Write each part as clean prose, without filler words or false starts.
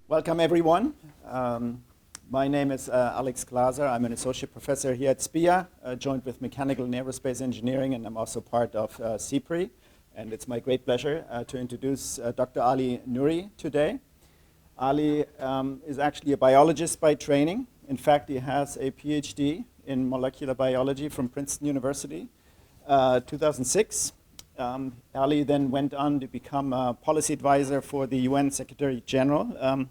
Welcome, everyone. My name is Alex Glaser. I'm an associate professor here at SPIA, joined with Mechanical and Aerospace Engineering, and I'm also part of C-PREE. And it's my great pleasure to introduce Dr. Ali Nouri today. Ali is actually a biologist by training. In fact, he has a PhD in molecular biology from Princeton University, 2006. Ali then went on to become a policy advisor for the UN Secretary General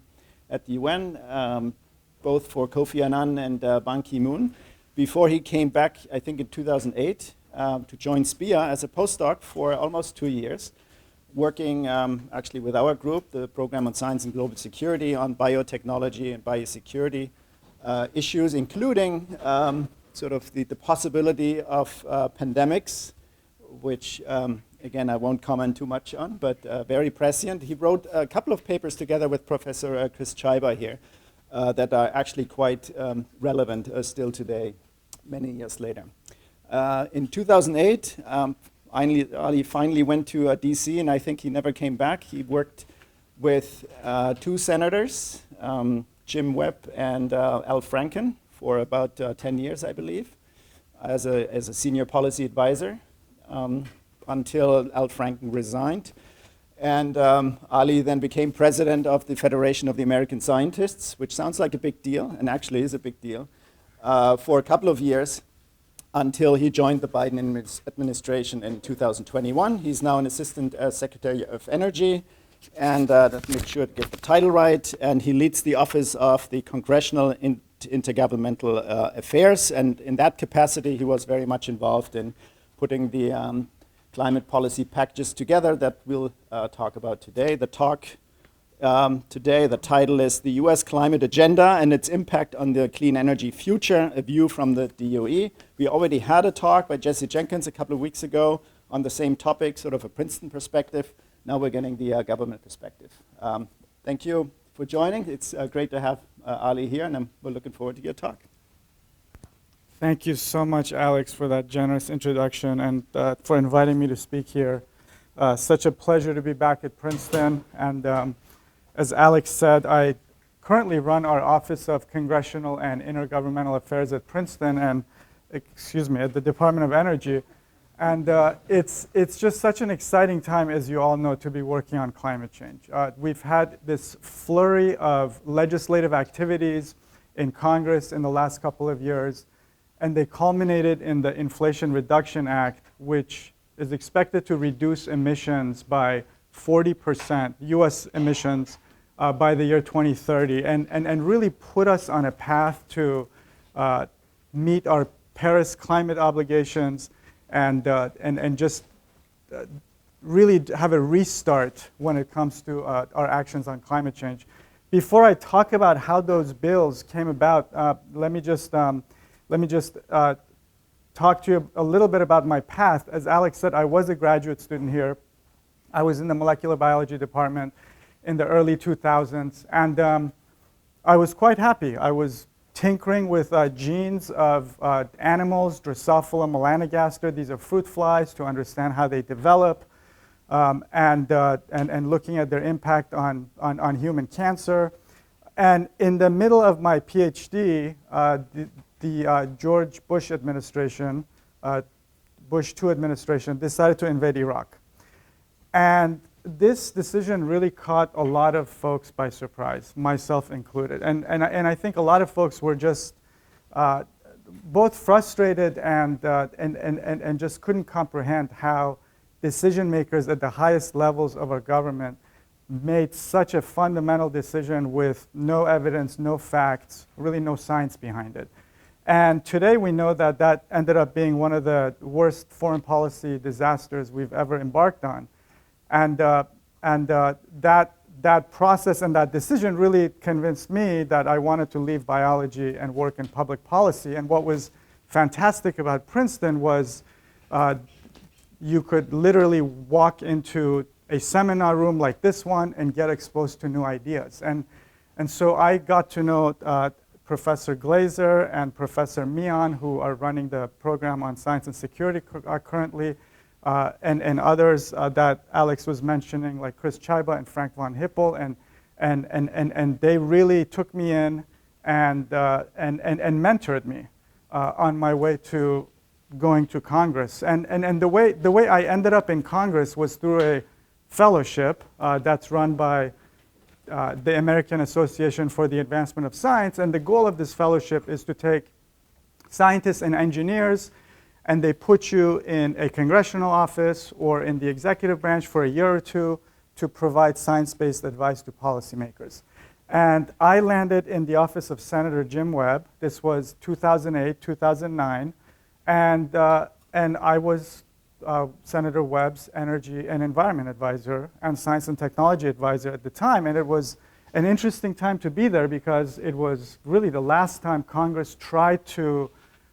at the UN, both for Kofi Annan and Ban Ki-moon, before he came back, I think in 2008, to join SPIA as a postdoc for almost 2 years, working actually with our group, the Program on Science and Global Security, on biotechnology and biosecurity issues, including sort of the possibility of pandemics, which again, I won't comment too much on, but very prescient. He wrote a couple of papers together with Professor Chris Schreiber here that are actually quite relevant still today, many years later. In 2008, Ali finally went to DC, and I think he never came back. He worked with 2 senators, Jim Webb and Al Franken, for about 10 years, I believe, as a senior policy advisor. Until Al Franken resigned. And Ali then became president of the Federation of the American Scientists, which sounds like a big deal, and actually is a big deal, for a couple of years until he joined the Biden administration in 2021. He's now an assistant secretary of energy, and let's make sure to get the title right, and he leads the office of the Congressional Intergovernmental Affairs, and in that capacity he was very much involved in putting the climate policy packages together that we'll talk about today. The talk today, the title is The U.S. Climate Agenda and Its Impact on the Clean Energy Future, a View from the DOE. We already had a talk by Jesse Jenkins a couple of weeks ago on the same topic, sort of a Princeton perspective. Now we're getting the government perspective. Thank you for joining. It's great to have Ali here, and we're looking forward to your talk. Thank you so much, Alex, for that generous introduction and for inviting me to speak here. Such a pleasure to be back at Princeton. And as Alex said, I currently run our Office of Congressional and Intergovernmental Affairs at Princeton and, at the Department of Energy. And it's just such an exciting time, as you all know, to be working on climate change. We've had this flurry of legislative activities in Congress in the last couple of years, and they culminated in the Inflation Reduction Act, which is expected to reduce emissions by 40%, US emissions, by the year 2030, and really put us on a path to meet our Paris climate obligations and just really have a restart when it comes to our actions on climate change. Before I talk about how those bills came about, let me just talk to you a little bit about my path. As Alex said, I was a graduate student here. I was in the molecular biology department in the early 2000s, and I was quite happy. I was tinkering with genes of animals, Drosophila melanogaster. These are fruit flies, to understand how they develop, and looking at their impact on human cancer. And in the middle of my PhD, the George Bush administration, Bush II administration, decided to invade Iraq. And this decision really caught a lot of folks by surprise, myself included. And I think a lot of folks were just both frustrated and just couldn't comprehend how decision makers at the highest levels of our government made such a fundamental decision with no evidence, no facts, really no science behind it. And today we know that that ended up being one of the worst foreign policy disasters we've ever embarked on. And that process and that decision really convinced me that I wanted to leave biology and work in public policy. And what was fantastic about Princeton was you could literally walk into a seminar room like this one and get exposed to new ideas. And so I got to know Professor Glaser and Professor Mian, who are running the program on science and security currently, and others that Alex was mentioning, like Chris Schreiber and Frank von Hippel. And they really took me in and mentored me on my way to going to Congress. And the way I ended up in Congress was through a fellowship that's run by the American Association for the Advancement of Science. And the goal of this fellowship is to take scientists and engineers, and they put you in a congressional office or in the executive branch for a year or two to provide science-based advice to policymakers. And I landed in the office of Senator Jim Webb. This was 2008, 2009. And I was Senator Webb's Energy and Environment Advisor and Science and Technology Advisor at the time. And it was an interesting time to be there because it was really the last time Congress tried to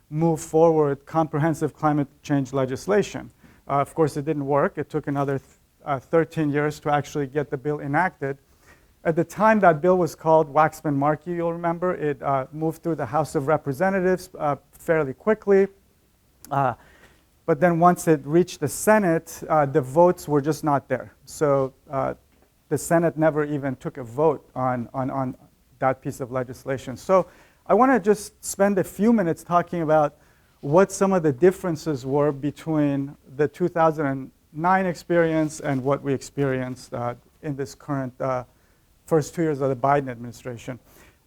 move forward comprehensive climate change legislation. Of course, it didn't work. It took another 13 years to actually get the bill enacted. At the time, that bill was called Waxman-Markey, you'll remember. It moved through the House of Representatives fairly quickly. But then once it reached the Senate, the votes were just not there. So the Senate never even took a vote on that piece of legislation. So I want to just spend a few minutes talking about what some of the differences were between the 2009 experience and what we experienced in this current first 2 years of the Biden administration.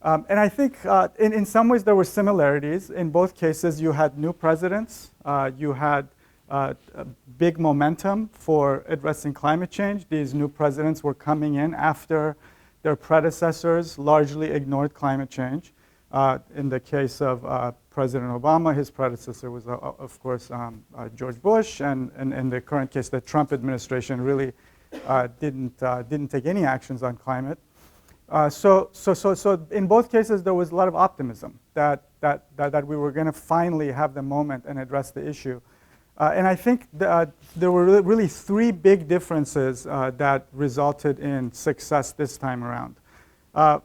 And I think in some ways there were similarities. In both cases, you had new presidents. You had big momentum for addressing climate change. These new presidents were coming in after their predecessors largely ignored climate change. In the case of President Obama, his predecessor was, of course, George Bush. And in the current case, the Trump administration really didn't take any actions on climate. So in both cases, there was a lot of optimism that we were going to finally have the moment and address the issue. And I think there were really three big differences that resulted in success this time around.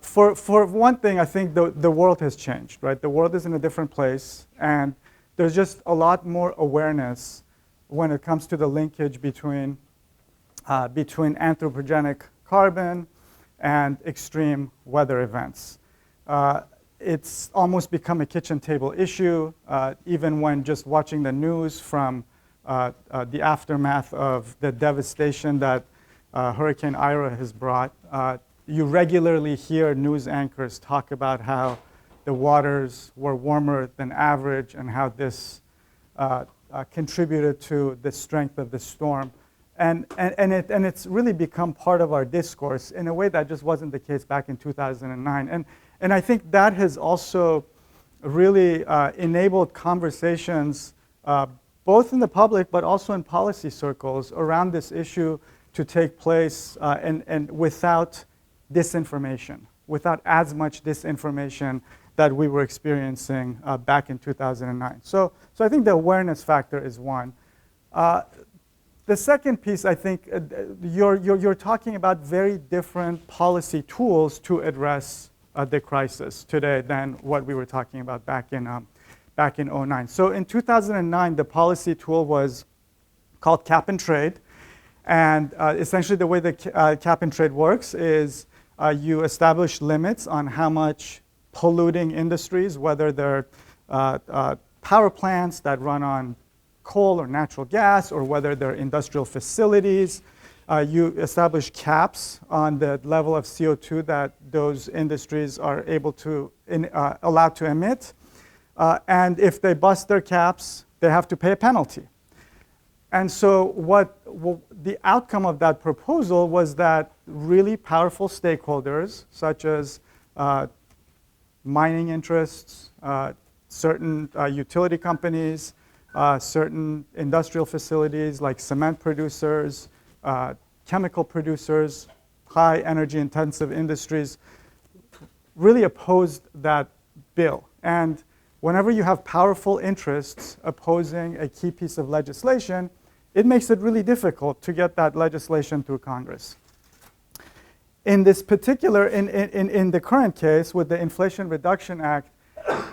For one thing, I think the world has changed, right? The world is in a different place, and there's just a lot more awareness when it comes to the linkage between anthropogenic carbon and extreme weather events. It's almost become a kitchen table issue, even when just watching the news from the aftermath of the devastation that Hurricane Ira has brought. You regularly hear news anchors talk about how the waters were warmer than average and how this contributed to the strength of the storm. And it's really become part of our discourse in a way that just wasn't the case back in 2009. And I think that has also really enabled conversations both in the public but also in policy circles around this issue to take place and without disinformation, without as much disinformation that we were experiencing back in 2009. So I think the awareness factor is one. The second piece, I think, you're talking about very different policy tools to address the crisis today than what we were talking about back in 2009. So in 2009, the policy tool was called cap and trade. And essentially the way the cap and trade works is you establish limits on how much polluting industries, whether they're power plants that run on coal or natural gas, or whether they're industrial facilities. You establish caps on the level of CO2 that those industries are able to, allowed to emit. And if they bust their caps, they have to pay a penalty. And so the outcome of that proposal was that really powerful stakeholders, such as mining interests, certain utility companies, certain industrial facilities like cement producers, chemical producers, high energy intensive industries, really opposed that bill. And whenever you have powerful interests opposing a key piece of legislation, it makes it really difficult to get that legislation through Congress. In this particular, in the current case with the Inflation Reduction Act,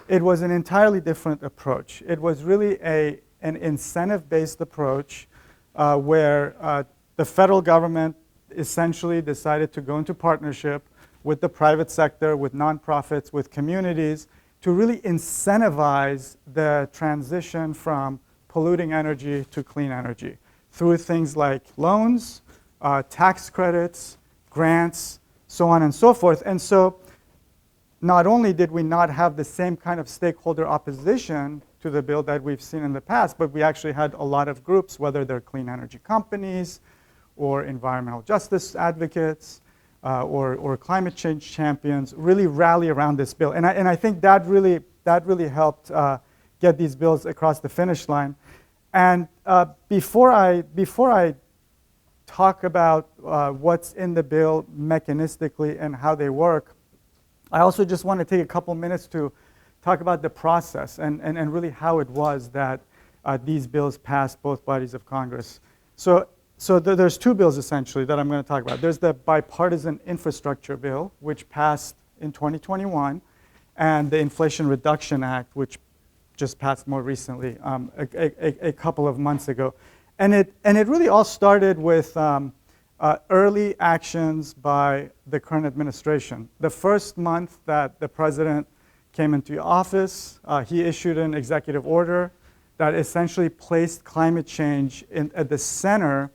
it was an entirely different approach. It was really an incentive-based approach where the federal government essentially decided to go into partnership with the private sector, with nonprofits, with communities, to really incentivize the transition from polluting energy to clean energy through things like loans, tax credits, grants, so on and so forth. And so not only did we not have the same kind of stakeholder opposition to the bill that we've seen in the past, but we actually had a lot of groups, whether they're clean energy companies or environmental justice advocates or climate change champions, really rally around this bill. And I think that really helped get these bills across the finish line. And before I talk about what's in the bill mechanistically and how they work, I also just want to take a couple minutes to talk about the process and really how it was that these bills passed both bodies of Congress. So there's two bills essentially that I'm going to talk about. There's the bipartisan infrastructure bill, which passed in 2021, and the Inflation Reduction Act, which just passed more recently, a couple of months ago. And it really all started with early actions by the current administration. The first month that the president came into office, he issued an executive order that essentially placed climate change at the center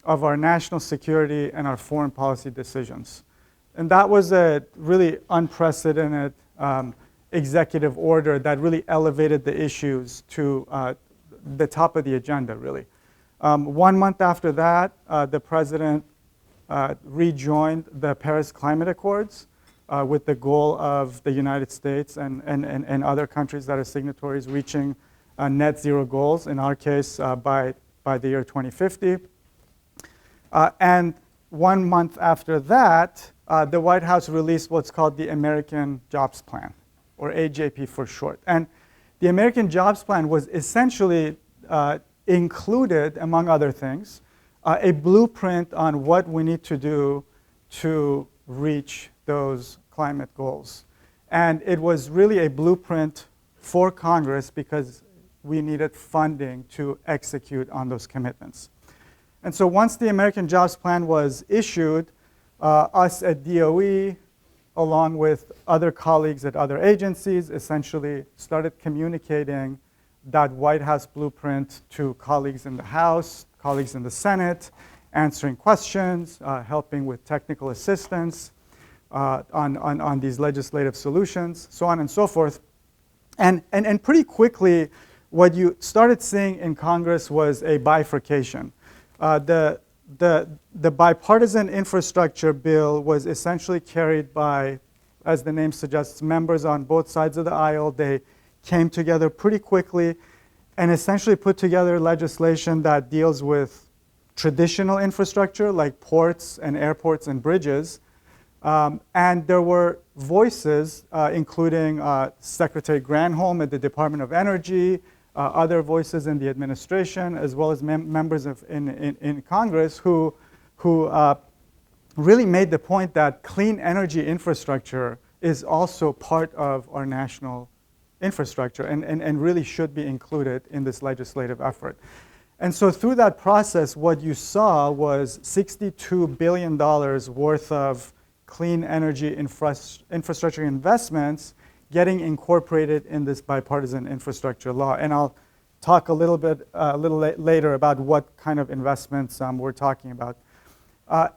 of our national security and our foreign policy decisions. And that was a really unprecedented executive order that really elevated the issues to the top of the agenda, really. 1 month after that, the president rejoined the Paris Climate Accords with the goal of the United States and other countries that are signatories reaching net zero goals, in our case, by the year 2050. And 1 month after that, the White House released what's called the American Jobs Plan, or AJP for short. And the American Jobs Plan was essentially included, among other things, a blueprint on what we need to do to reach those climate goals. And it was really a blueprint for Congress because we needed funding to execute on those commitments. And so once the American Jobs Plan was issued, us at DOE, along with other colleagues at other agencies, essentially started communicating that White House blueprint to colleagues in the House, colleagues in the Senate, answering questions, helping with technical assistance on these legislative solutions, so on and so forth. And pretty quickly, what you started seeing in Congress was a bifurcation. The bipartisan infrastructure bill was essentially carried by, as the name suggests, members on both sides of the aisle. They came together pretty quickly and essentially put together legislation that deals with traditional infrastructure like ports and airports and bridges. And there were voices, including Secretary Granholm at the Department of Energy, other voices in the administration, as well as members in Congress who really made the point that clean energy infrastructure is also part of our national infrastructure and really should be included in this legislative effort. And so through that process, what you saw was $62 billion worth of clean energy infrastructure investments getting incorporated in this bipartisan infrastructure law. And I'll talk a little later about what kind of investments we're talking about.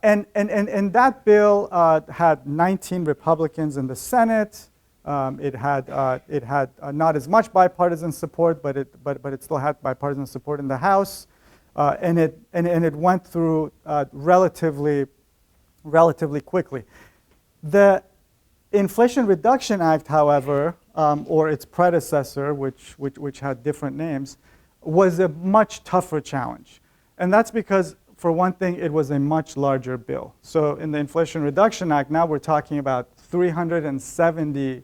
And that bill had 19 Republicans in the Senate. It had not as much bipartisan support, but it still had bipartisan support in the House, and it went through relatively quickly. The Inflation Reduction Act, however, or its predecessor, which had different names, was a much tougher challenge, and that's because, for one thing, it was a much larger bill. So in the Inflation Reduction Act, now we're talking about $370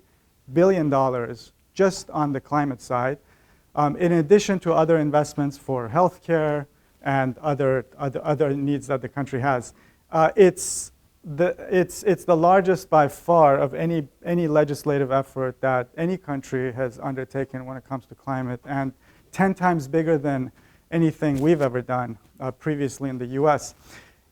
billion just on the climate side, in addition to other investments for healthcare and other needs that the country has. It's the largest by far of any legislative effort that any country has undertaken when it comes to climate, and 10 times bigger than anything we've ever done previously in the US.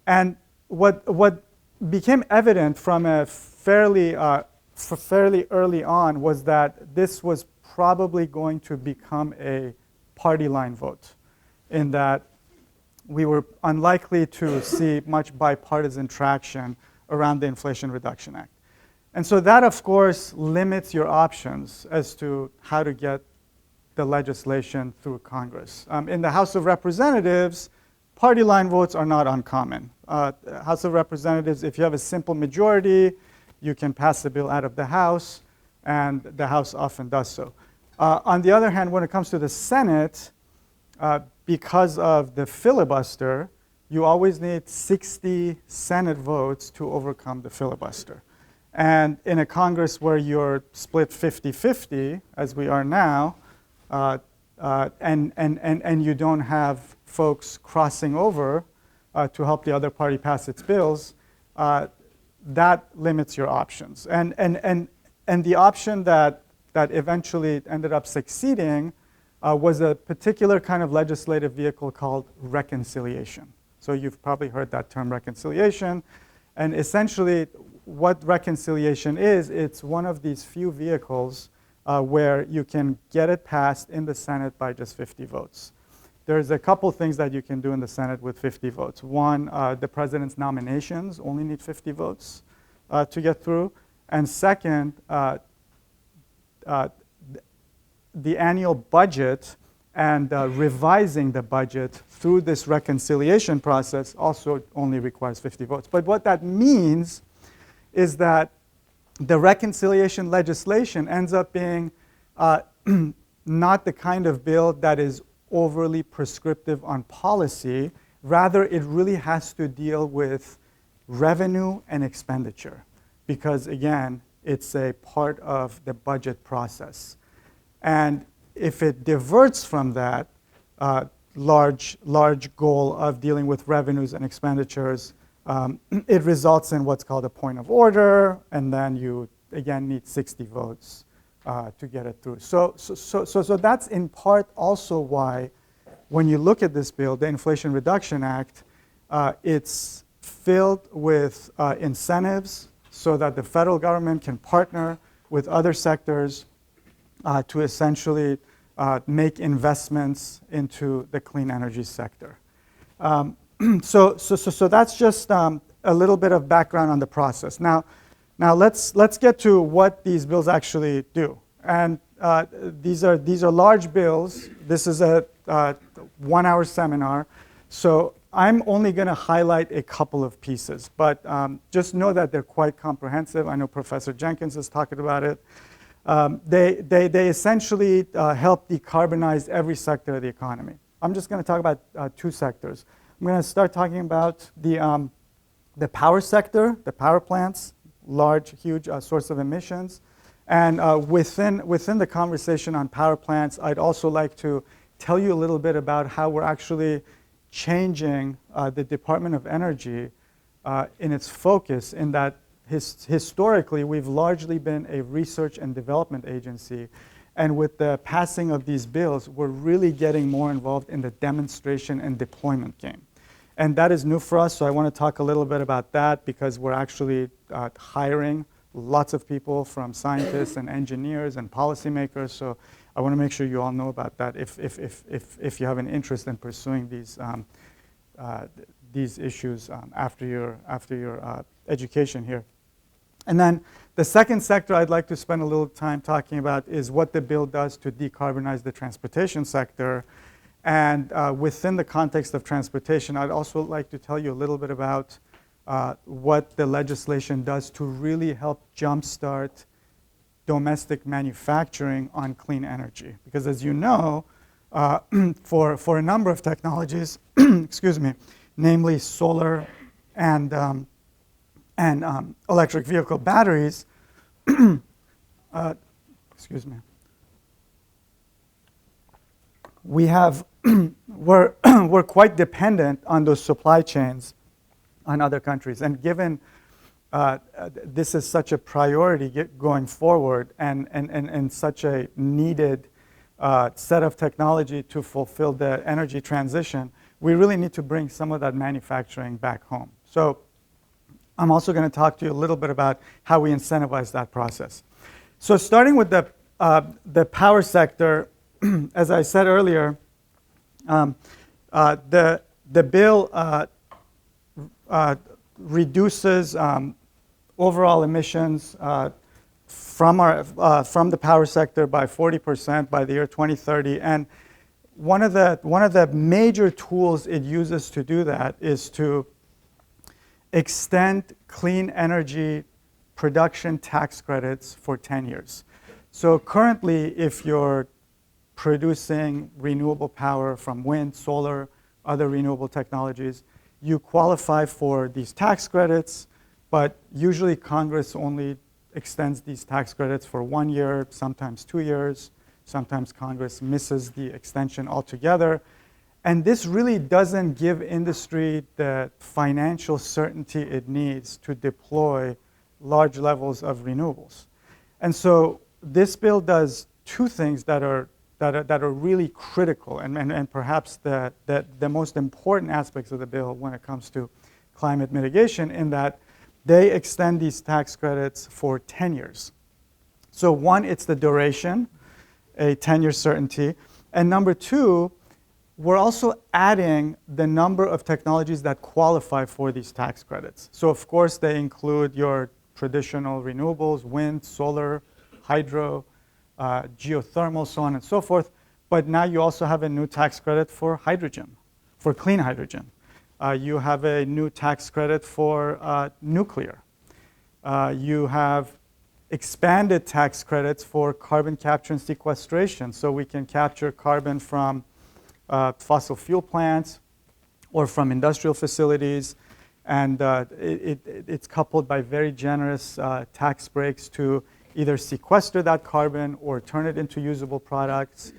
And what became evident from a fairly early on was that this was probably going to become a party line vote, in that we were unlikely to see much bipartisan traction around the Inflation Reduction Act. And so that, of course, limits your options as to how to get the legislation through Congress. In the House of Representatives, party line votes are not uncommon. House of Representatives, if you have a simple majority, you can pass the bill out of the House, and the House often does so. On the other hand, when it comes to the Senate, because of the filibuster, you always need 60 Senate votes to overcome the filibuster. And in a Congress where you're split 50-50, as we are now, and you don't have folks crossing over to help the other party pass its bills, that limits your options. And the option that eventually ended up succeeding was a particular kind of legislative vehicle called reconciliation. So you've probably heard that term, reconciliation. And essentially, what reconciliation is, it's one of these few vehicles where you can get it passed in the Senate by just 50 votes. There's a couple things that you can do in the Senate with 50 votes. One, the president's nominations only need 50 votes to get through. And second, the annual budget and revising the budget through this reconciliation process also only requires 50 votes. But what that means is that the reconciliation legislation ends up being not the kind of bill that is overly prescriptive on policy. Rather, it really has to deal with revenue and expenditure because, again, it's a part of the budget process. And if it diverts from that large goal of dealing with revenues and expenditures, it results in what's called a point of order, and then you, again, need 60 votes to get it through. So that's in part also why, when you look at this bill, the Inflation Reduction Act, it's filled with incentives so that the federal government can partner with other sectors to essentially make investments into the clean energy sector. So that's just a little bit of background on the process. Now let's get to what these bills actually do. And these are large bills. This is a 1-hour seminar, so I'm only going to highlight a couple of pieces. But just know that they're quite comprehensive. I know Professor Jenkins has talked about it. They essentially help decarbonize every sector of the economy. I'm just going to talk about two sectors. I'm going to start talking about the power sector, the power plants, large, huge source of emissions. And within the conversation on power plants, I'd also like to tell you a little bit about how we're actually changing the Department of Energy in its focus, in that historically we've largely been a research and development agency. And with the passing of these bills, we're really getting more involved in the demonstration and deployment game. And that is new for us, so I want to talk a little bit about that because we're actually hiring lots of people, from scientists and engineers and policymakers. So I want to make sure you all know about that if you have an interest in pursuing these issues after your education here. And then the second sector I'd like to spend a little time talking about is what the bill does to decarbonize the transportation sector. And within the context of transportation, I'd also like to tell you a little bit about what the legislation does to really help jumpstart domestic manufacturing on clean energy. Because as you know, for a number of technologies, excuse me, namely solar and electric vehicle batteries, excuse me, we're quite dependent on those supply chains on other countries. And given this is such a priority going forward and such a needed set of technology to fulfill the energy transition, we really need to bring some of that manufacturing back home. So I'm also going to talk to you a little bit about how we incentivize that process. So starting with the power sector, as I said earlier, the bill reduces overall emissions from the power sector by 40% by the year 2030. And one of the major tools it uses to do that is to extend clean energy production tax credits for 10 years. So currently, if you're producing renewable power from wind, solar, other renewable technologies, you qualify for these tax credits, but usually Congress only extends these tax credits for 1 year, sometimes 2 years. Sometimes Congress misses the extension altogether. And this really doesn't give industry the financial certainty it needs to deploy large levels of renewables. And so this bill does two things that are really critical and perhaps the most important aspects of the bill when it comes to climate mitigation, in that they extend these tax credits for 10 years. So one, it's the duration, a 10-year certainty. And number two, we're also adding the number of technologies that qualify for these tax credits. So of course, they include your traditional renewables, wind, solar, hydro, geothermal, so on and so forth. But now you also have a new tax credit for hydrogen, for clean hydrogen. You have a new tax credit for nuclear. You have expanded tax credits for carbon capture and sequestration, so we can capture carbon from fossil fuel plants or from industrial facilities. And it's coupled by very generous tax breaks to either sequester that carbon or turn it into usable products.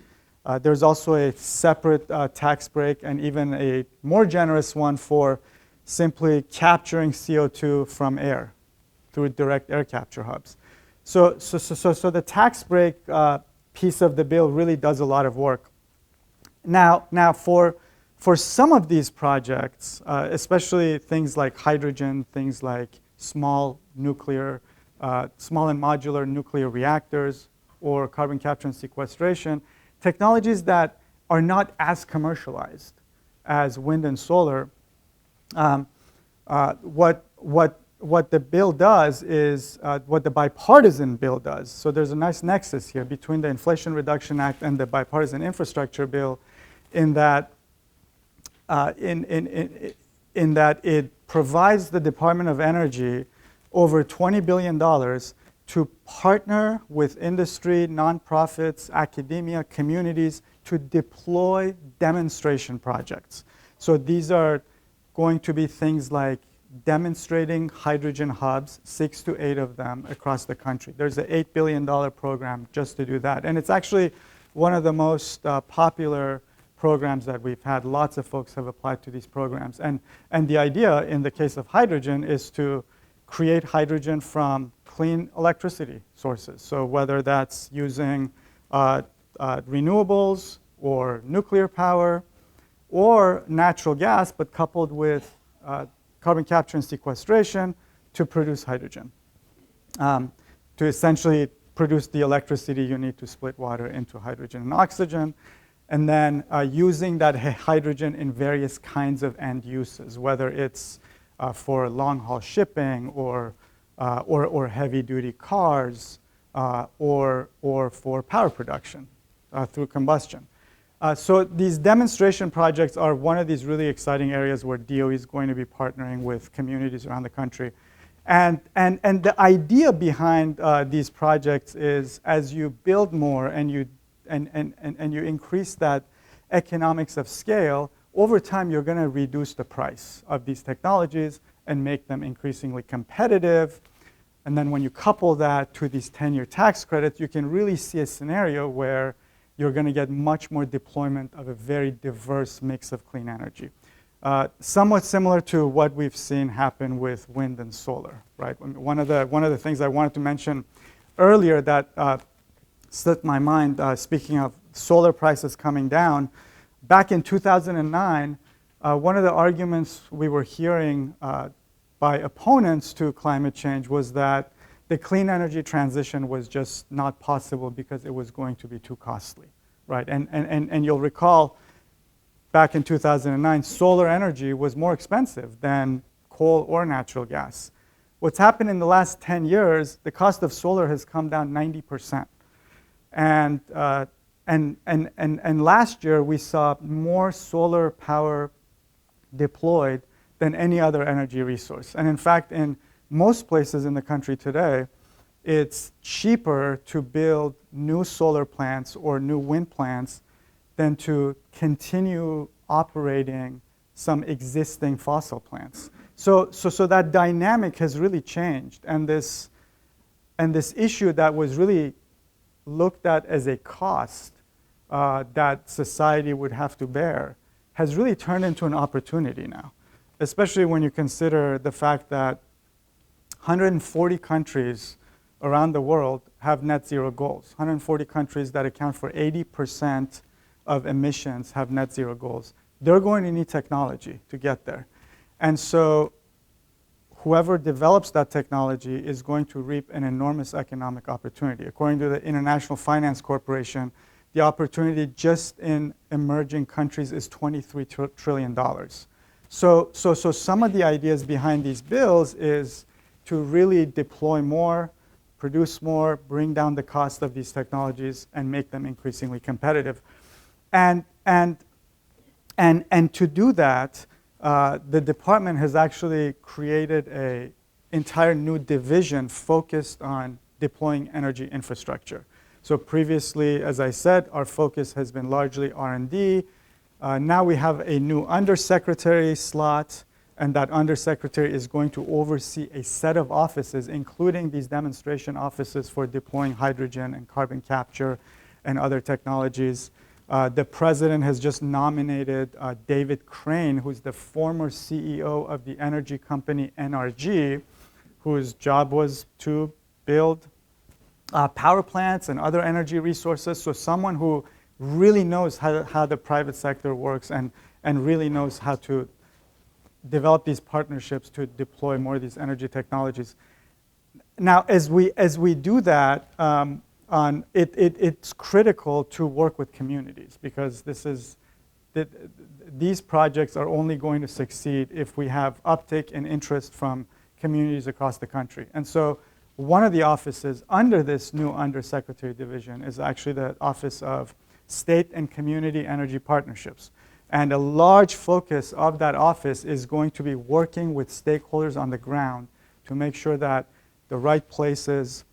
There's also a separate tax break and even a more generous one for simply capturing CO2 from air through direct air capture hubs. So the tax break piece of the bill really does a lot of work. Now for some of these projects, especially things like hydrogen, things like small and modular nuclear reactors, or carbon capture and sequestration, technologies that are not as commercialized as wind and solar, what the bill does is what the bipartisan bill does. So there's a nice nexus here between the Inflation Reduction Act and the bipartisan infrastructure bill, in that in that it provides the Department of Energy over $20 billion to partner with industry, nonprofits, academia, communities to deploy demonstration projects. So these are going to be things like demonstrating hydrogen hubs, 6 to 8 of them across the country. There's an $8 billion program just to do that. And it's actually one of the most popular programs that we've had. Lots of folks have applied to these programs. And the idea in the case of hydrogen is to create hydrogen from clean electricity sources. So whether that's using renewables or nuclear power or natural gas, but coupled with carbon capture and sequestration to produce hydrogen, to essentially produce the electricity you need to split water into hydrogen and oxygen, and then using that hydrogen in various kinds of end uses, whether it's for long-haul shipping or heavy-duty cars or for power production through combustion. So these demonstration projects are one of these really exciting areas where DOE is going to be partnering with communities around the country. And the idea behind these projects is, as you build more and you increase that economics of scale, over time you're going to reduce the price of these technologies and make them increasingly competitive. And then when you couple that to these 10-year tax credits, you can really see a scenario where you're going to get much more deployment of a very diverse mix of clean energy. Somewhat similar to what we've seen happen with wind and solar, right? One of the things I wanted to mention earlier that slipped my mind, speaking of solar prices coming down, back in 2009, one of the arguments we were hearing by opponents to climate change was that the clean energy transition was just not possible because it was going to be too costly, right? And you'll recall back in 2009, solar energy was more expensive than coal or natural gas. What's happened in the last 10 years, the cost of solar has come down 90%. And last year, we saw more solar power deployed than any other energy resource. And in fact, in most places in the country today, it's cheaper to build new solar plants or new wind plants than to continue operating some existing fossil plants. So that dynamic has really changed. And this issue that was really looked at as a cost that society would have to bear has really turned into an opportunity now, especially when you consider the fact that 140 countries around the world have net zero goals. 140 countries that account for 80% of emissions have net zero goals. They're going to need technology to get there. And so whoever develops that technology is going to reap an enormous economic opportunity. According to the International Finance Corporation, the opportunity just in emerging countries is $23 trillion. So some of the ideas behind these bills is to really deploy more, produce more, bring down the cost of these technologies, and make them increasingly competitive. And to do that, the department has actually created an entire new division focused on deploying energy infrastructure. So previously, as I said, our focus has been largely R&D. Now we have a new undersecretary slot, and that undersecretary is going to oversee a set of offices, including these demonstration offices for deploying hydrogen and carbon capture and other technologies. The president has just nominated David Crane, who's the former CEO of the energy company NRG, whose job was to build power plants and other energy resources. So someone who really knows how the private sector works and really knows how to develop these partnerships to deploy more of these energy technologies. Now, as we do that, it's critical to work with communities, because these projects are only going to succeed if we have uptake and interest from communities across the country. And so one of the offices under this new undersecretary division is actually the Office of State and Community Energy Partnerships. And a large focus of that office is going to be working with stakeholders on the ground to make sure that the right places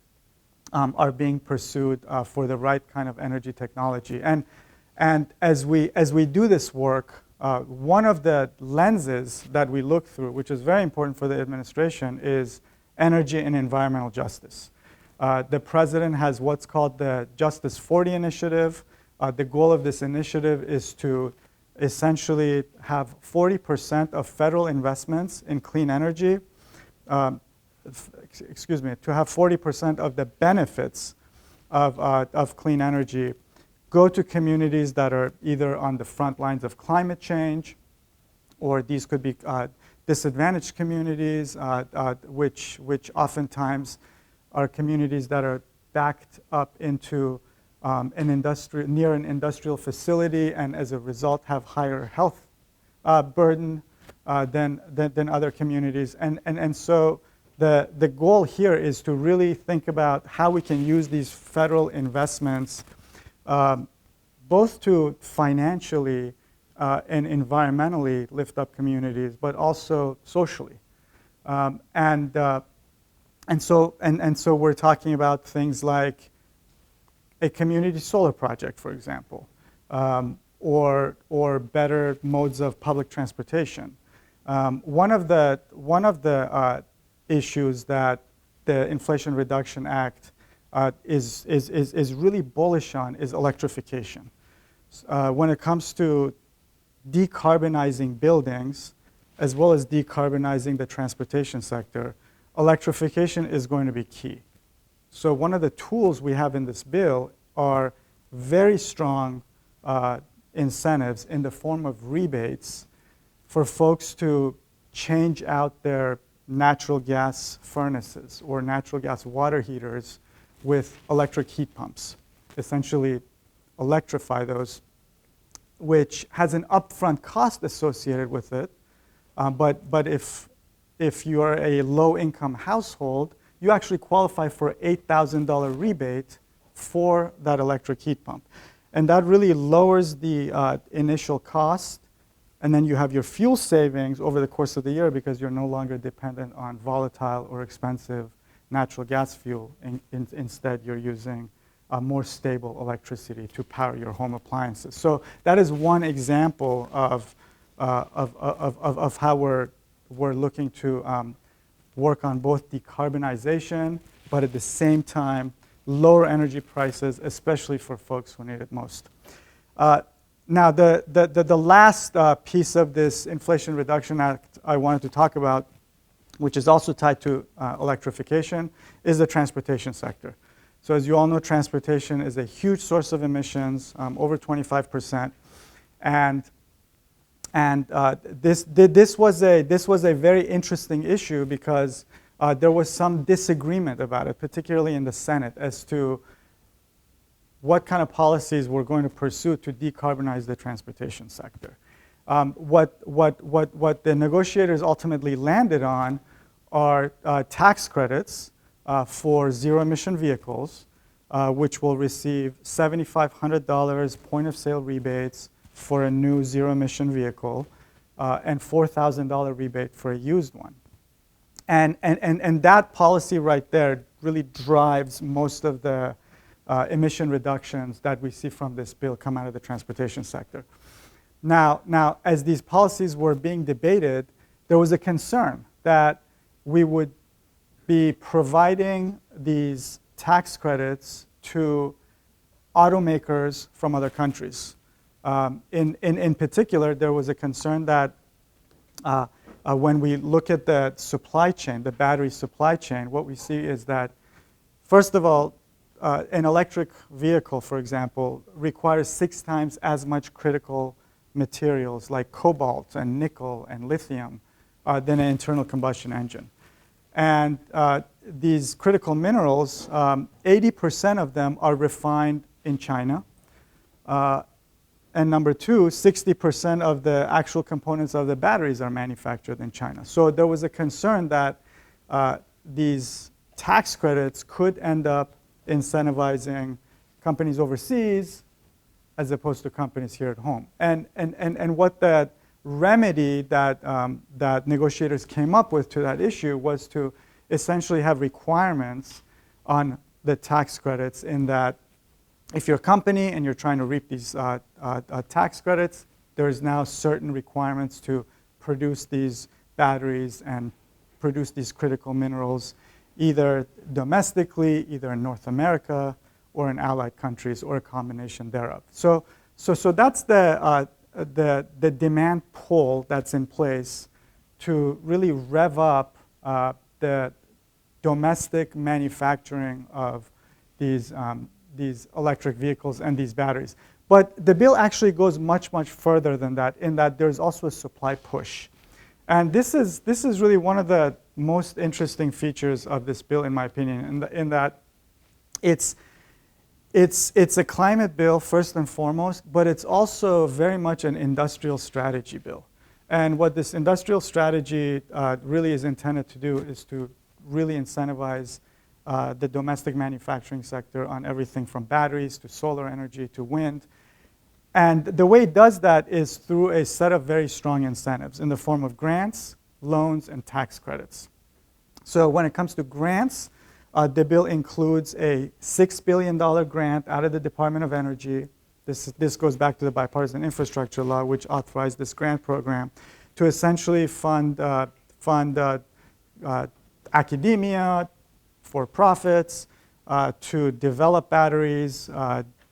are being pursued for the right kind of energy technology. And as we do this work, one of the lenses that we look through, which is very important for the administration, is energy and environmental justice. The president has what's called the Justice 40 initiative. The goal of this initiative is to essentially have 40% of federal investments in clean energy, to have 40% of the benefits of clean energy go to communities that are either on the front lines of climate change, or these could be disadvantaged communities, which oftentimes are communities that are backed up into near an industrial facility, and as a result have higher health burden than other communities. And so the goal here is to really think about how we can use these federal investments both to financially and environmentally lift up communities, but also socially. And so we're talking about things like a community solar project, for example, or better modes of public transportation. One of the issues that the Inflation Reduction Act is really bullish on is electrification. When it comes to decarbonizing buildings, as well as decarbonizing the transportation sector, electrification is going to be key. So one of the tools we have in this bill are very strong incentives in the form of rebates for folks to change out their natural gas furnaces or natural gas water heaters with electric heat pumps, essentially electrify those, which has an upfront cost associated with it. But if you are a low-income household, you actually qualify for an $8,000 rebate for that electric heat pump. And that really lowers the initial cost. And then you have your fuel savings over the course of the year because you're no longer dependent on volatile or expensive natural gas fuel. Instead, you're using more stable electricity to power your home appliances. So that is one example of how we're looking to work on both decarbonization, but at the same time, lower energy prices, especially for folks who need it most. Now, the last piece of this Inflation Reduction Act I wanted to talk about, which is also tied to electrification, is the transportation sector. So as you all know, transportation is a huge source of emissions, over 25%. And this was a very interesting issue because there was some disagreement about it, particularly in the Senate, as to what kind of policies we're going to pursue to decarbonize the transportation sector. What the negotiators ultimately landed on are tax credits for zero-emission vehicles, which will receive $7,500 point-of-sale rebates for a new zero-emission vehicle, and $4,000 rebate for a used one. And that policy right there really drives most of the emission reductions that we see from this bill come out of the transportation sector. Now, as these policies were being debated, there was a concern that we would be providing these tax credits to automakers from other countries. In particular, there was a concern that when we look at the supply chain, the battery supply chain, what we see is that, first of all, an electric vehicle, for example, requires 6 times as much critical materials like cobalt and nickel and lithium than an internal combustion engine. And these critical minerals, 80% of them are refined in China. And number two, 60% of the actual components of the batteries are manufactured in China. So there was a concern that these tax credits could end up incentivizing companies overseas as opposed to companies here at home. And what that remedy that negotiators came up with to that issue was to essentially have requirements on the tax credits, in that if you're a company and you're trying to reap these tax credits, there's now certain requirements to produce these batteries and produce these critical minerals either domestically, either in North America, or in allied countries, or a combination thereof. So that's the demand pull that's in place to really rev up the domestic manufacturing of these electric vehicles and these batteries. But the bill actually goes much, much further than that, in that there's also a supply push. And this is really one of the most interesting features of this bill, in my opinion, in that it's a climate bill first and foremost, but it's also very much an industrial strategy bill. And what this industrial strategy really is intended to do is to really incentivize the domestic manufacturing sector on everything from batteries to solar energy to wind. And the way it does that is through a set of very strong incentives in the form of grants, loans, and tax credits. So when it comes to grants, the bill includes a $6 billion grant out of the Department of Energy. This goes back to the bipartisan infrastructure law, which authorized this grant program to essentially fund academia, for-profits, to develop batteries,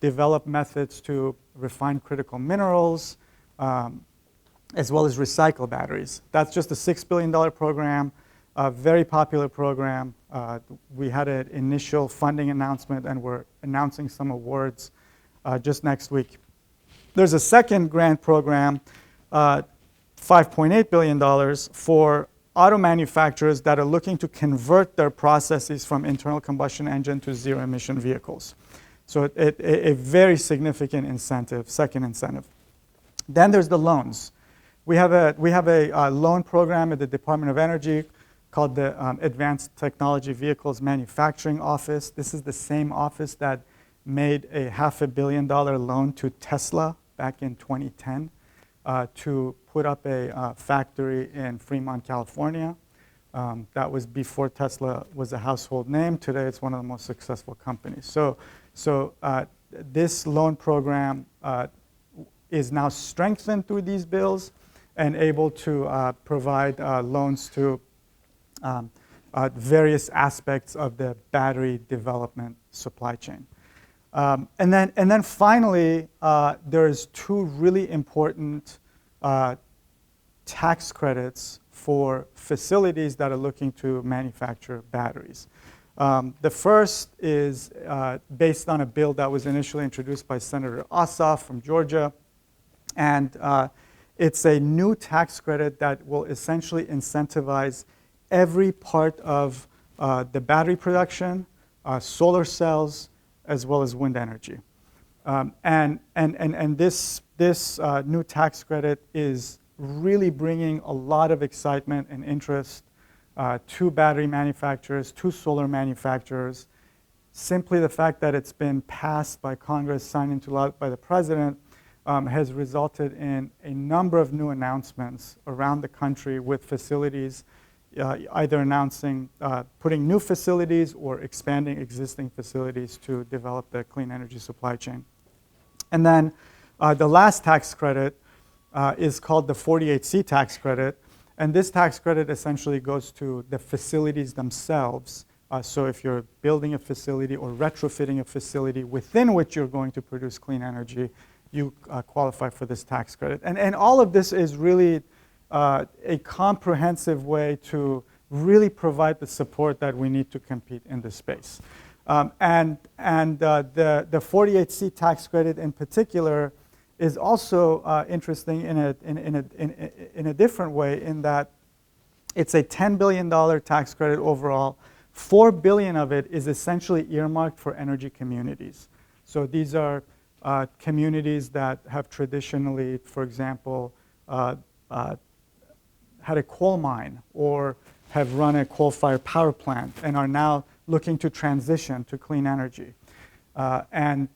develop methods to refine critical minerals, as well as recycle batteries. That's just a $6 billion program, a very popular program. We had an initial funding announcement, and we're announcing some awards just next week. There's a second grant program, $5.8 billion for auto manufacturers that are looking to convert their processes from internal combustion engine to zero emission vehicles. So a very significant incentive, second incentive. Then there's the loans. We have a loan program at the Department of Energy called the Advanced Technology Vehicles Manufacturing Office. This is the same office that made a $500 million loan to Tesla back in 2010 to put up a factory in Fremont, California. That was before Tesla was a household name. Today, it's one of the most successful companies. So this loan program is now strengthened through these bills and able to provide loans to various aspects of the battery development supply chain. And then finally, there's two really important tax credits for facilities that are looking to manufacture batteries. The first is based on a bill that was initially introduced by Senator Ossoff from Georgia. And it's a new tax credit that will essentially incentivize every part of the battery production, solar cells, as well as wind energy. And this new tax credit is really bringing a lot of excitement and interest to battery manufacturers, to solar manufacturers. Simply the fact that it's been passed by Congress, signed into law by the president, has resulted in a number of new announcements around the country with facilities either announcing putting new facilities or expanding existing facilities to develop the clean energy supply chain. And then the last tax credit is called the 48C tax credit. And this tax credit essentially goes to the facilities themselves. So if you're building a facility or retrofitting a facility within which you're going to produce clean energy, you qualify for this tax credit. And all of this is really a comprehensive way to really provide the support that we need to compete in this space. The 48C tax credit in particular is also interesting in a different way, in that it's a $10 billion tax credit overall. $4 billion of it is essentially earmarked for energy communities. So these are communities that have traditionally, for example, had a coal mine or have run a coal-fired power plant and are now looking to transition to clean energy. And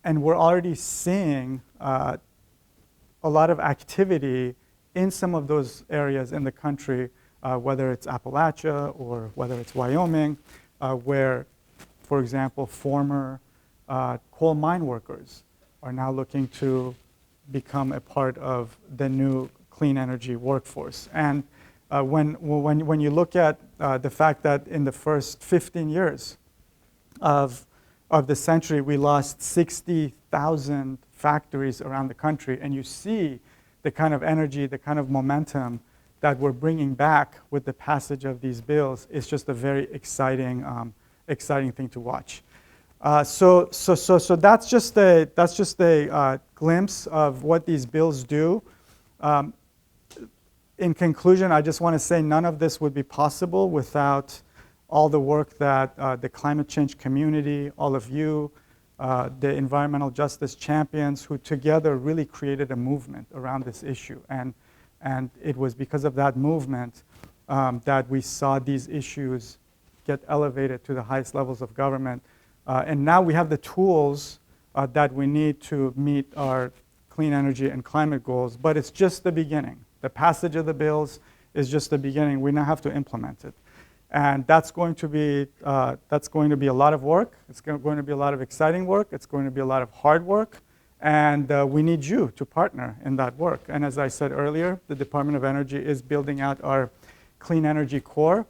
we're already seeing a lot of activity in some of those areas in the country, whether it's Appalachia or whether it's Wyoming, where, for example, former coal mine workers are now looking to become a part of the new clean energy workforce. And when you look at the fact that in the first 15 years of the century, we lost 60,000 factories around the country, and you see the kind of energy, the kind of momentum that we're bringing back with the passage of these bills, is just a very exciting thing to watch. So that's just a glimpse of what these bills do. In conclusion, I just want to say none of this would be possible without all the work that the climate change community, all of you, the environmental justice champions, who together really created a movement around this issue. And it was because of that movement that we saw these issues get elevated to the highest levels of government. And now we have the tools that we need to meet our clean energy and climate goals, but it's just the beginning. The passage of the bills is just the beginning. We now have to implement it. And that's going to be a lot of work. It's going to be a lot of exciting work. It's going to be a lot of hard work. And we need you to partner in that work. And as I said earlier, the Department of Energy is building out our Clean Energy Core.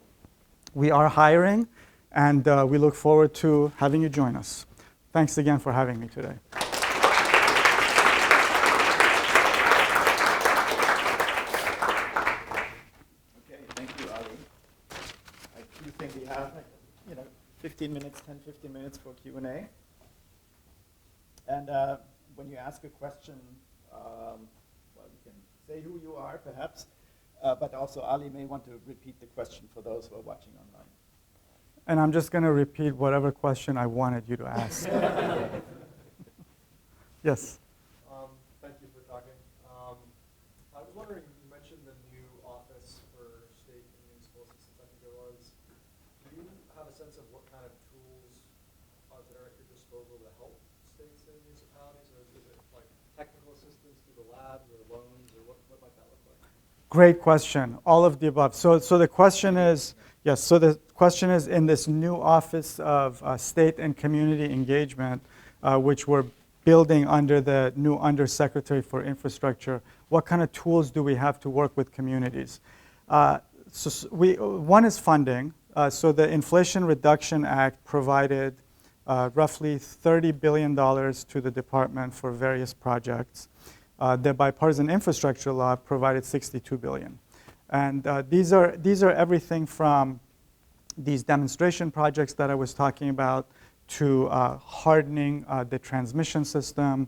We are hiring, and we look forward to having you join us. Thanks again for having me today. Okay, thank you, Ali. I do think we have 15 minutes, 10-15 minutes for Q&A. And when you ask a question, well, you can say who you are, perhaps. but also Ali may want to repeat the question for those who are watching online. And I'm just going to repeat whatever question I wanted you to ask. Yes. Thank you for talking. I was wondering, you mentioned the new office for state and municipal assistance, I think it was. Do you have a sense of what kind of tools that are at your disposal to help states and municipalities? Or is it like technical assistance through the labs or loans, or what might that look like? Great question. All of the above. So the question is, yes, so the question is, in this new Office of State and Community Engagement, which we're building under the new Undersecretary for Infrastructure, what kind of tools do we have to work with communities? One is funding. So the Inflation Reduction Act provided roughly $30 billion to the department for various projects. The Bipartisan Infrastructure Law provided $62 billion. And these are everything from these demonstration projects that I was talking about, to hardening the transmission system,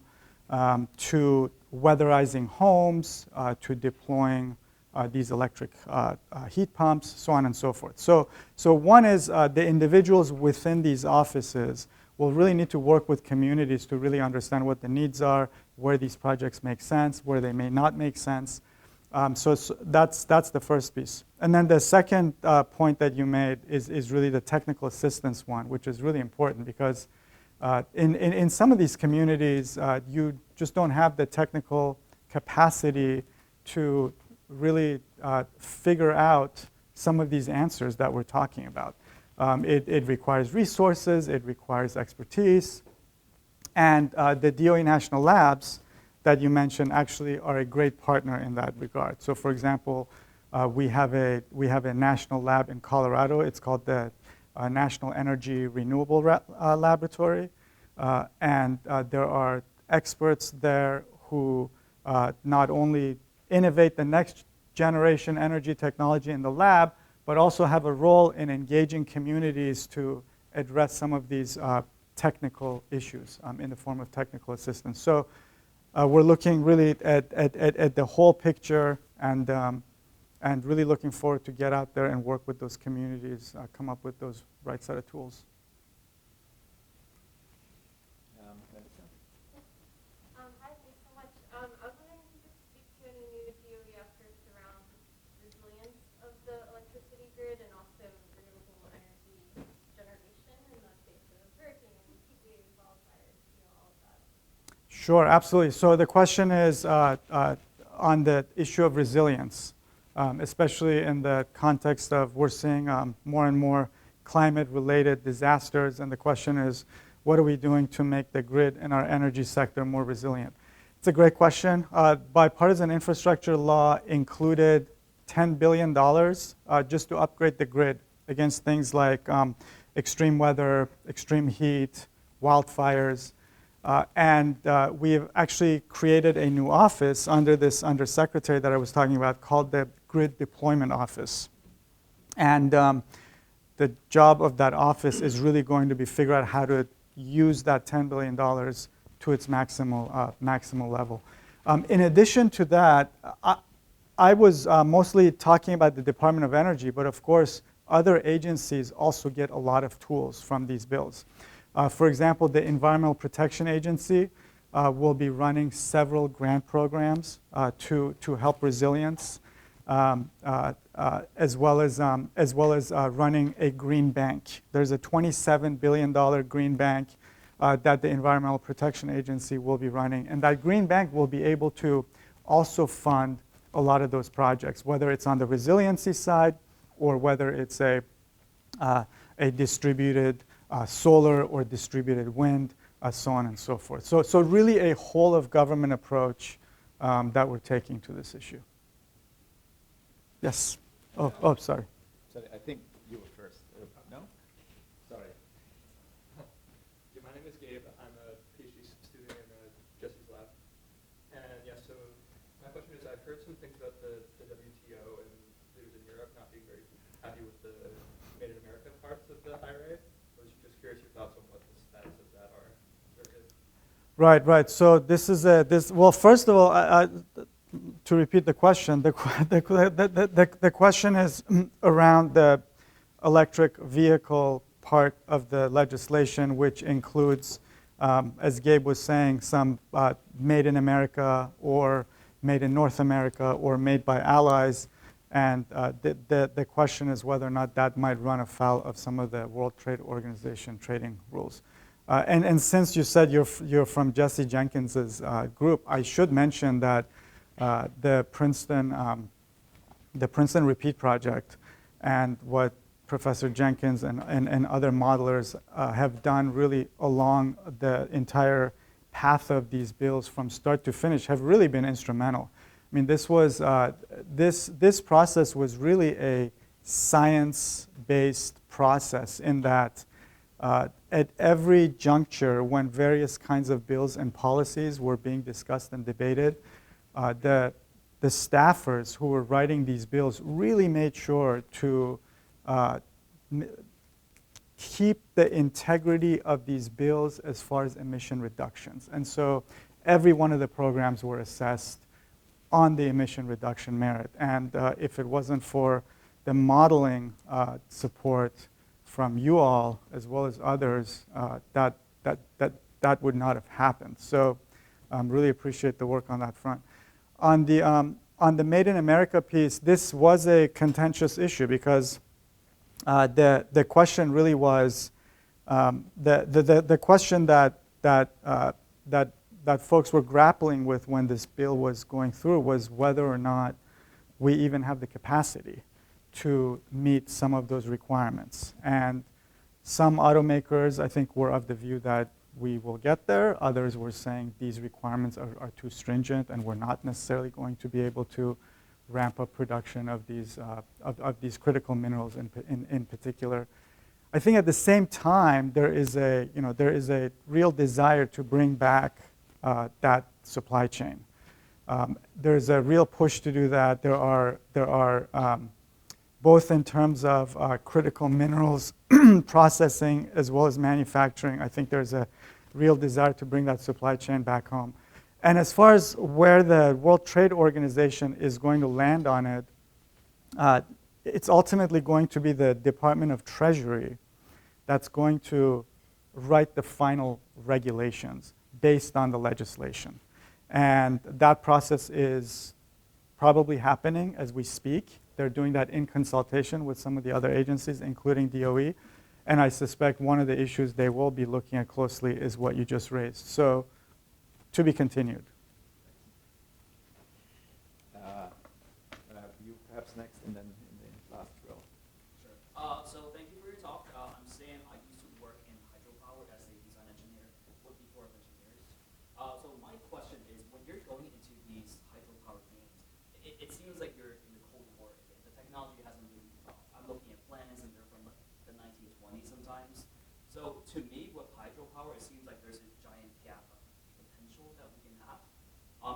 to weatherizing homes, to deploying these electric heat pumps, so on and so forth. So one is the individuals within these offices will really need to work with communities to really understand what the needs are, where these projects make sense, where they may not make sense. So that's the first piece. And then the second point that you made is really the technical assistance one, which is really important because in some of these communities, you just don't have the technical capacity to really figure out some of these answers that we're talking about. It requires resources, it requires expertise, and the DOE National Labs that you mentioned actually are a great partner in that regard. So for example, we have a national lab in Colorado. It's called the National Energy Renewable Laboratory. And there are experts there who not only innovate the next generation energy technology in the lab, but also have a role in engaging communities to address some of these technical issues in the form of technical assistance. So we're looking really at the whole picture and really looking forward to get out there and work with those communities, come up with those right set of tools. Hi, thanks so much. I was wondering if you could speak to any new DOE efforts around resilience of the electricity grid and also renewable energy generation in the face of hurricanes, heat waves, wildfires, all of that. Sure, absolutely. So the question is on the issue of resilience, especially in the context of we're seeing more and more climate-related disasters, and the question is, what are we doing to make the grid and our energy sector more resilient? It's a great question. Bipartisan infrastructure law included $10 billion just to upgrade the grid against things like extreme weather, extreme heat, wildfires. And we've actually created a new office under this undersecretary that I was talking about called the Grid Deployment Office. And the job of that office is really going to be figure out how to use that $10 billion to its maximal level. In addition to that, I was mostly talking about the Department of Energy, but of course, other agencies also get a lot of tools from these bills. For example, the Environmental Protection Agency will be running several grant programs to help resilience, as well as running a green bank. There's a $27 billion green bank that the Environmental Protection Agency will be running. And that green bank will be able to also fund a lot of those projects, whether it's on the resiliency side or whether it's a distributed solar or distributed wind, so on and so forth. So really a whole of government approach that we're taking to this issue. Yes. Oh, sorry. Sorry, I think you were first. No? Sorry. My name is Gabe. I'm a PhD student in Jesse's lab. And yeah, so my question is, I've heard some things about the WTO and leaders in Europe not being very happy with the Made in America parts of the IRA. I was just curious your thoughts on what the status of that are. Right. So this is well, first of all, to repeat the question, the question is around the electric vehicle part of the legislation, which includes, as Gabe was saying, some made in America or made in North America or made by allies. And the question is whether or not that might run afoul of some of the World Trade Organization trading rules. And since you said you're from Jesse Jenkins's group, I should mention that the Princeton Repeat Project and what Professor Jenkins and other modelers have done really along the entire path of these bills from start to finish have really been instrumental. I mean, this process was really a science-based process in that at every juncture when various kinds of bills and policies were being discussed and debated, the staffers who were writing these bills really made sure to keep the integrity of these bills as far as emission reductions. And so every one of the programs were assessed on the emission reduction merit. And if it wasn't for the modeling support from you all as well as others, that would not have happened. So really appreciate the work on that front. On the Made in America piece, this was a contentious issue because the question really was the question that folks were grappling with when this bill was going through was whether or not we even have the capacity to meet some of those requirements. And some automakers, I think, were of the view that we will get there. Others were saying these requirements are too stringent and we're not necessarily going to be able to ramp up production of these critical minerals in particular. I think at the same time there is a real desire to bring back that supply chain. There's a real push to do that. There are both in terms of critical minerals processing as well as manufacturing. I think there's a real desire to bring that supply chain back home. And as far as where the World Trade Organization is going to land on it, it's ultimately going to be the Department of Treasury that's going to write the final regulations based on the legislation. And that process is probably happening as we speak. They're doing that in consultation with some of the other agencies, including DOE. And I suspect one of the issues they will be looking at closely is what you just raised. So, to be continued. You perhaps next, and then in the last row. Sure. So thank you for your talk. I'm Sam. I used to work in hydropower as a design engineer with the Corps of Engineers. So my question is, when you're going into these hydropower plants, it seems like you're in the Cold War again. The technology hasn't really evolved. I'm looking at plans, and they're from like the 1920s sometimes. So to me, with hydropower, it seems like there's a giant gap of potential that we can have.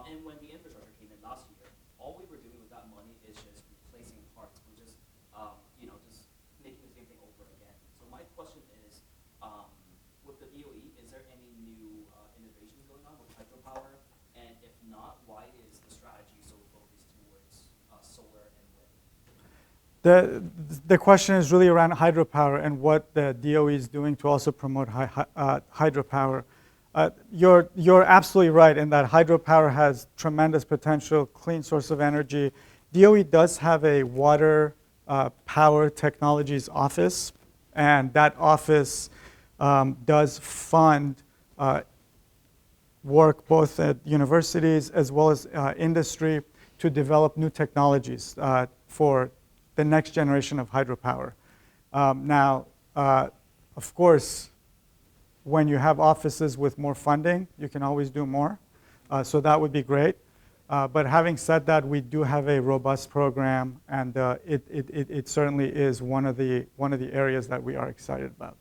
And when the infrastructure came in last year, all we were doing with that money is just replacing parts. We're just, just making the same thing over again. So my question is, with the DOE, is there any new innovations going on with hydropower? And if not, why is the strategy so focused towards solar and wind? The question is really around hydropower and what the DOE is doing to also promote hydropower. You're absolutely right in that hydropower has tremendous potential, clean source of energy. DOE does have a water power technologies office, and that office does fund work both at universities as well as industry to develop new technologies for the next generation of hydropower. Now, of course, when you have offices with more funding, you can always do more. So that would be great. But having said that, we do have a robust program, and it certainly is one of the areas that we are excited about.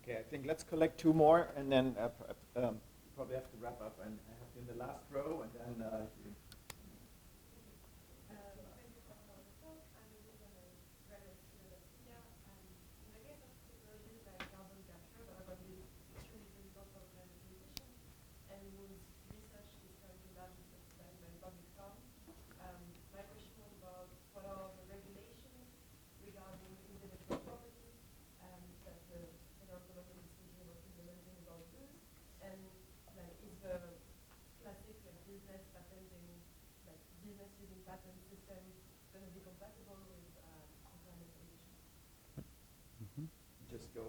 Okay, I think let's collect two more, and then probably have to wrap up. And I have in the last row, and then. business using patent system going to be compatible with climate solutions? Just go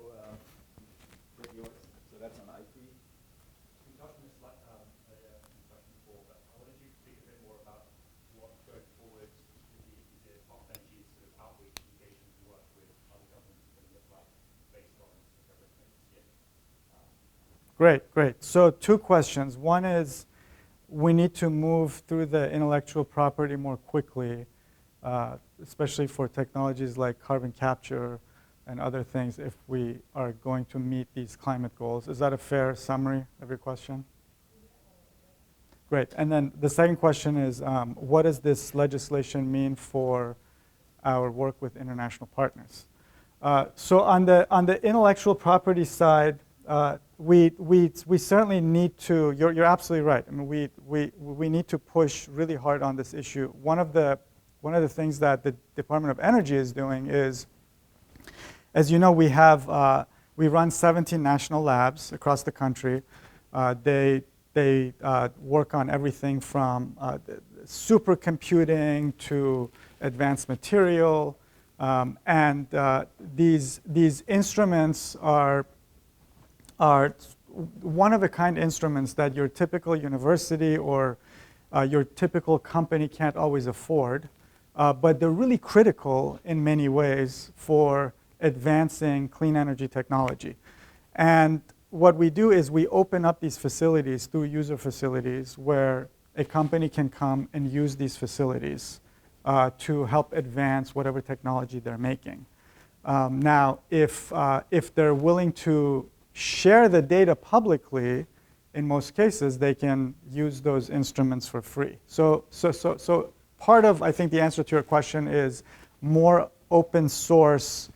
with yours. So that's on IP. We touched on this discussion before, but I wanted you to speak a bit more about what going forward is the Department of Energy's sort of outreach engagement and work with other governments is going to look like based on the progress made this year. Great, great. So two questions. One is we need to move through the intellectual property more quickly, especially for technologies like carbon capture and other things if we are going to meet these climate goals. Is that a fair summary of your question? Great. And then the second question is, what does this legislation mean for our work with international partners? So on the intellectual property side, we certainly need to. You're absolutely right. I mean, we need to push really hard on this issue. One of the things that the Department of Energy is doing is, as you know, we run 17 national labs across the country. They work on everything from supercomputing to advanced material, and these instruments are one-of-a-kind instruments that your typical university or your typical company can't always afford, but they're really critical in many ways for advancing clean energy technology. And what we do is we open up these facilities through user facilities where a company can come and use these facilities to help advance whatever technology they're making. Now, if they're willing to share the data publicly, in most cases, they can use those instruments for free. So part of, I think, the answer to your question is more open source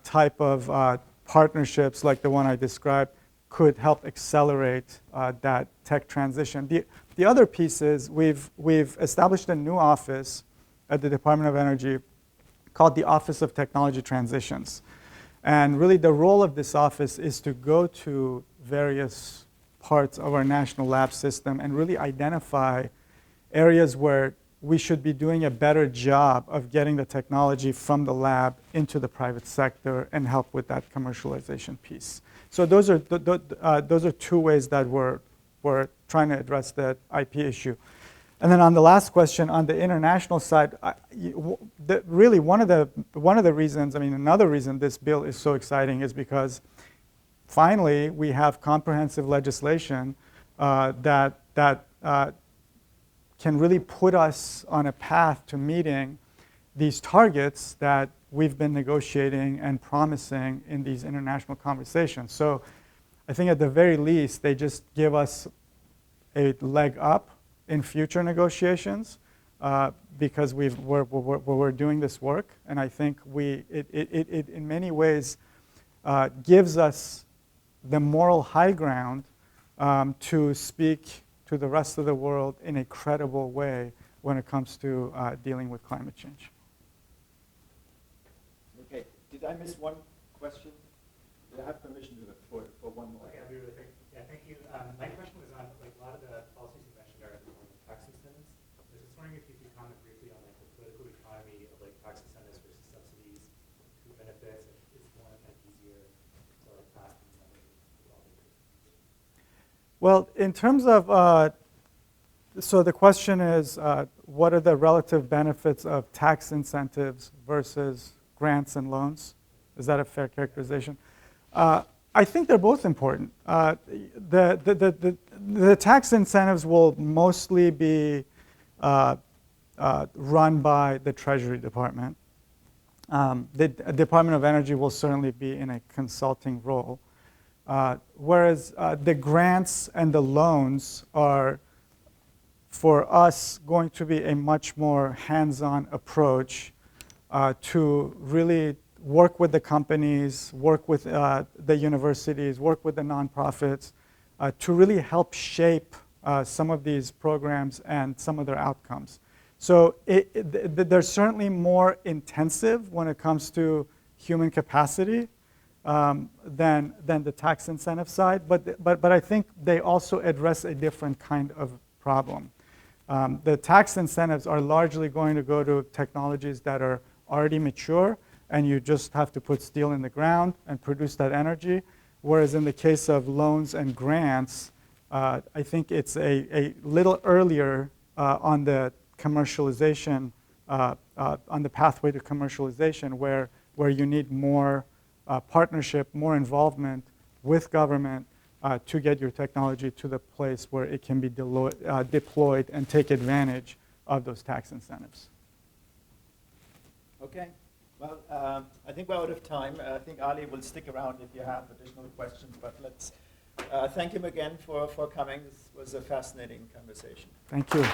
type of partnerships like the one I described could help accelerate that tech transition. The other piece is we've established a new office at the Department of Energy called the Office of Technology Transitions. And really the role of this office is to go to various parts of our national lab system and really identify areas where we should be doing a better job of getting the technology from the lab into the private sector and help with that commercialization piece. So those are two ways that we're trying to address that IP issue. And then on the last question, on the international side, really one of the reasons, I mean, another reason this bill is so exciting is because finally we have comprehensive legislation that can really put us on a path to meeting these targets that we've been negotiating and promising in these international conversations. So I think at the very least, they just give us a leg up in future negotiations because we're doing this work. And I think it in many ways gives us the moral high ground to speak to the rest of the world in a credible way when it comes to dealing with climate change. Okay, did I miss one question? Do I have permission for one more? Okay, I'll be really quick. Yeah, thank you. My question was on like a lot of the policies you mentioned are more like tax incentives. I was just wondering if you could comment briefly on like the political economy of like tax incentives versus subsidies, who benefits, if it's more like easier to like pass things on. Well, in terms of, so the question is, what are the relative benefits of tax incentives versus grants and loans? Is that a fair characterization? I think they're both important. The tax incentives will mostly be run by the Treasury Department. The Department of Energy will certainly be in a consulting role. Whereas the grants and the loans are, for us, going to be a much more hands-on approach to really work with the companies, work with the universities, work with the nonprofits to really help shape some of these programs and some of their outcomes. So they're certainly more intensive when it comes to human capacity than the tax incentive side, but I think they also address a different kind of problem. The tax incentives are largely going to go to technologies that are already mature, and you just have to put steel in the ground and produce that energy. Whereas in the case of loans and grants, I think it's a little earlier on the commercialization, on the pathway to commercialization, where you need more partnership, more involvement with government to get your technology to the place where it can be deployed and take advantage of those tax incentives. Okay. Well, I think we're out of time. I think Ali will stick around if you have additional questions, but let's thank him again for coming. This was a fascinating conversation. Thank you.